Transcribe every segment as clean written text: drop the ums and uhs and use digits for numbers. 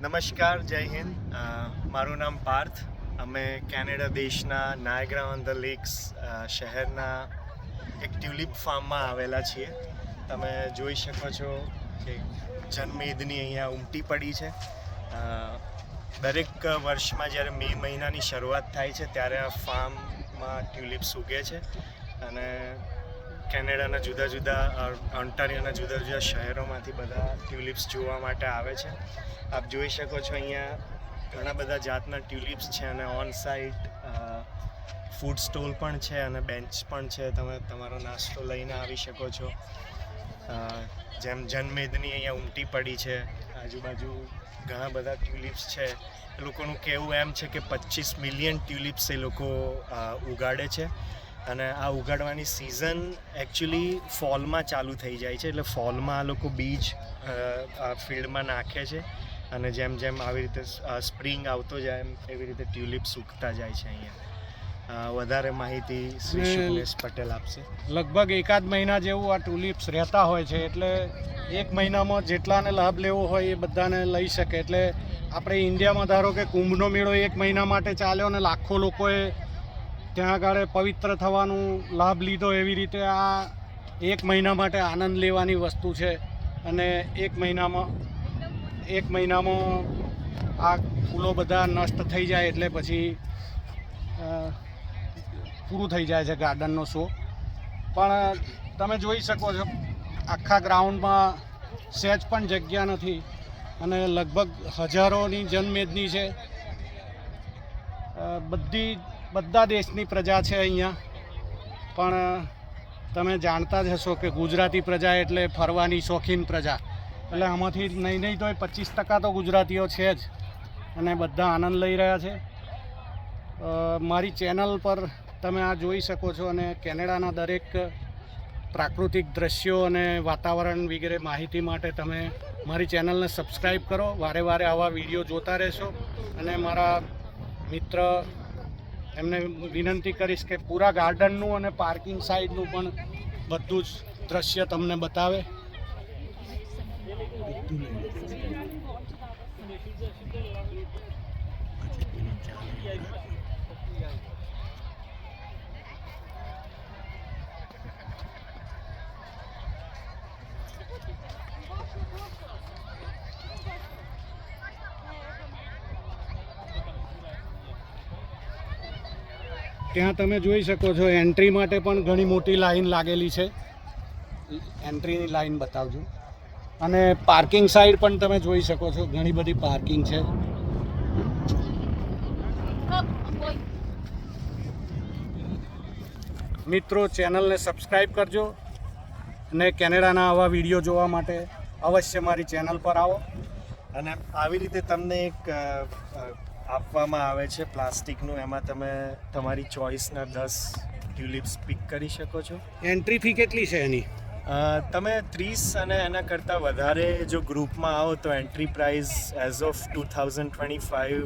નમસ્કાર, જય હિન્દ. મારું નામ પાર્થ. અમે કેનેડા દેશના નાયગ્રા ઓન ધ લેક્સ શહેરના એક ટ્યુલિપ ફાર્મમાં આવેલા છીએ. તમે જોઈ શકો છો કે જનમેદની અહીંયા ઉમટી પડી છે. દરેક વર્ષમાં જ્યારે મે મહિનાની શરૂઆત થાય છે ત્યારે આ ફાર્મમાં ટ્યુલિપ્સ ઉગે છે અને કેનેડાના જુદા જુદા ઓન્ટારિયોના જુદા જુદા શહેરોમાંથી બધા ટ્યુલિપ્સ જોવા માટે આવે છે. આપ જોઈ શકો છો અહીંયા ઘણા બધા જાતના ટ્યુલિપ્સ છે અને ઓન સાઇટ ફૂડ સ્ટોલ પણ છે અને બેન્ચ પણ છે. તમે તમારો નાસ્તો લઈને આવી શકો છો. જેમ જનમેદની અહીંયા ઉમટી પડી છે, આજુબાજુ ઘણા બધા ટ્યુલિપ્સ છે. એ લોકોનું કહેવું એમ છે કે 25 મિલિયન ટ્યુલિપ્સ એ લોકો ઉગાડે છે અને આ ઉગાડવાની સિઝન એકચ્યુઅલી ફોલમાં ચાલુ થઈ જાય છે. એટલે ફોલમાં આ લોકો બીજ ફિલ્ડમાં નાખે છે અને જેમ જેમ આવી રીતે સ્પ્રિંગ આવતો જાય એમ એવી રીતે ટ્યુલિપ્સ ઉગતા જાય છે. અહીંયા વધારે માહિતી શ્રી શુભેશ પટેલ આપશે. લગભગ એકાદ મહિના જેવું આ ટ્યુલિપ્સ રહેતા હોય છે, એટલે એક મહિનામાં જેટલાને લાભ લેવો હોય એ બધાને લઈ શકે. એટલે આપણે ઇન્ડિયામાં ધારો કે કુંભનો મેળો એક મહિના માટે ચાલ્યો અને લાખો લોકોએ ત્યાં આગળ પવિત્ર થવાનું લાભ લીધો. એવી રીતે આ એક મહિના માટે આનંદ લેવાની વસ્તુ છે અને એક મહિનામાં આ ફૂલો બધા નષ્ટ થઈ જાય એટલે પછી પૂરું થઈ જાય છે ગાર્ડનનો શો. પણ તમે જોઈ શકો છો આખા ગ્રાઉન્ડમાં સહેજ પણ જગ્યા નથી અને લગભગ હજારોની જનમેદની છે. બધા દેશની પ્રજા છે અહીંયા. પણ તમે જાણતા જ હશો કે ગુજરાતી પ્રજા એટલે ફરવાની શોખીન પ્રજા. એટલે આમાંથી નહીં તો 25% તો ગુજરાતીઓ છે જ અને બધા આનંદ લઈ રહ્યા છે. મારી ચેનલ પર તમે આ જોઈ શકો છો અને કેનેડાના દરેક પ્રાકૃતિક દ્રશ્યો અને વાતાવરણ વગેરે માહિતી માટે તમે મારી ચેનલને સબસ્ક્રાઈબ કરો. વારે વારે આવા વિડીયો જોતા રહેશો અને મારા મિત્ર એમને વિનંતી કરીશ કે પૂરા ગાર્ડનનું અને પાર્કિંગ સાઈડનું પણ બધું જ દ્રશ્ય તમને બતાવે. ત્યાં તમે જોઈ શકો છો એન્ટ્રી માટે પણ ઘણી મોટી લાઈન લાગેલી છે. એન્ટ્રીની લાઈન બતાવજો. અને પાર્કિંગ સાઈડ પણ તમે જોઈ શકો છો ઘણી બધી પાર્કિંગ છે. મિત્રો, ચેનલને સબસ્ક્રાઈબ કરજો અને કેનેડાના આવા વિડીયો જોવા માટે અવશ્ય મારી ચેનલ પર આવો. અને આવી રીતે તમને એક આપવામાં આવે છે પ્લાસ્ટિકનું, એમાં તમે તમારી ચોઈસના 10 ટ્યુલિપ્સ પિક કરી શકો છો. એન્ટ્રી ફી કેટલી છે એની? તમે 30 અને એના કરતાં વધારે જો ગ્રુપમાં આવો તો entry price as of 2025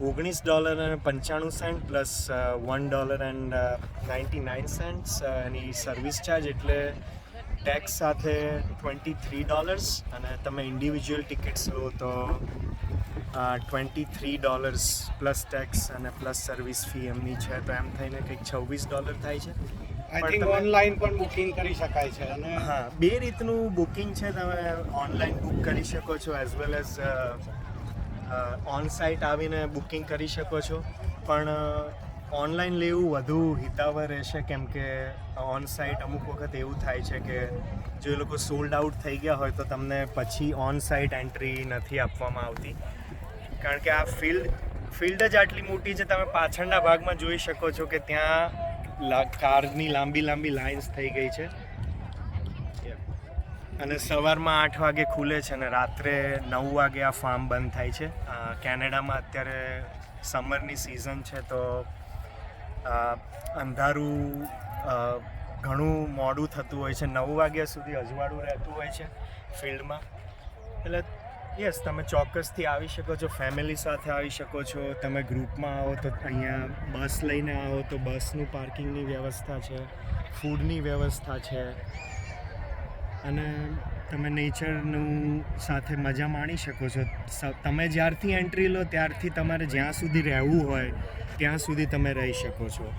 $19.95 plus $1.99 any service charge, એટલે ટેક્સ સાથે $23. અને તમે ઇન્ડિવિજ્યુઅલ ટિકિટ્સ લો તો $23 પ્લસ ટેક્સ અને પ્લસ સર્વિસ ફી એમની છે, તો એમ થઈને કંઈક $26 થાય છે. આઈ થિંક ઓનલાઈન પણ બુકિંગ કરી શકાય છે. અને હા, બે રીતનું બુકિંગ છે. તમે ઓનલાઈન બુક કરી શકો છો as well as on site આવીને બુકિંગ કરી શકો છો. પણ ઓનલાઈન લેવું વધુ હિતાવહ રહેશે, કેમ કે ઓન સાઇટ અમુક વખત એવું થાય છે કે જો એ લોકો સોલ્ડ આઉટ થઈ ગયા હોય તો તમને પછી ઓન સાઇટ એન્ટ્રી નથી આપવામાં આવતી. કારણ કે આ ફિલ્ડ જ આટલી મોટી છે. તમે પાછળના ભાગમાં જોઈ શકો છો કે ત્યાં કારની લાંબી લાઇન્સ થઈ ગઈ છે. અને સવારમાં 8 વાગે ખુલે છે અને રાત્રે 9 વાગે આ ફાર્મ બંધ થાય છે. કેનેડામાં અત્યારે સમરની સિઝન છે તો અંધારું ઘણું મોડું થતું હોય છે. 9 વાગ્યા સુધી અજવાળું રહેતું હોય છે ફિલ્ડમાં. એટલે યસ, તમે ચોક્કસથી આવી શકો છો. ફેમિલી સાથે આવી શકો છો. તમે ગ્રુપમાં આવો તો અહીંયા બસ લઈને આવો તો બસનું પાર્કિંગની વ્યવસ્થા છે, ફૂડની વ્યવસ્થા છે. અને તમે નેચરનું સાથે મજા માણી શકો છો. તમે જ્યારથી એન્ટ્રી લો ત્યારથી તમારે જ્યાં સુધી રહેવું હોય ત્યાં સુધી તમે રહી શકો છો.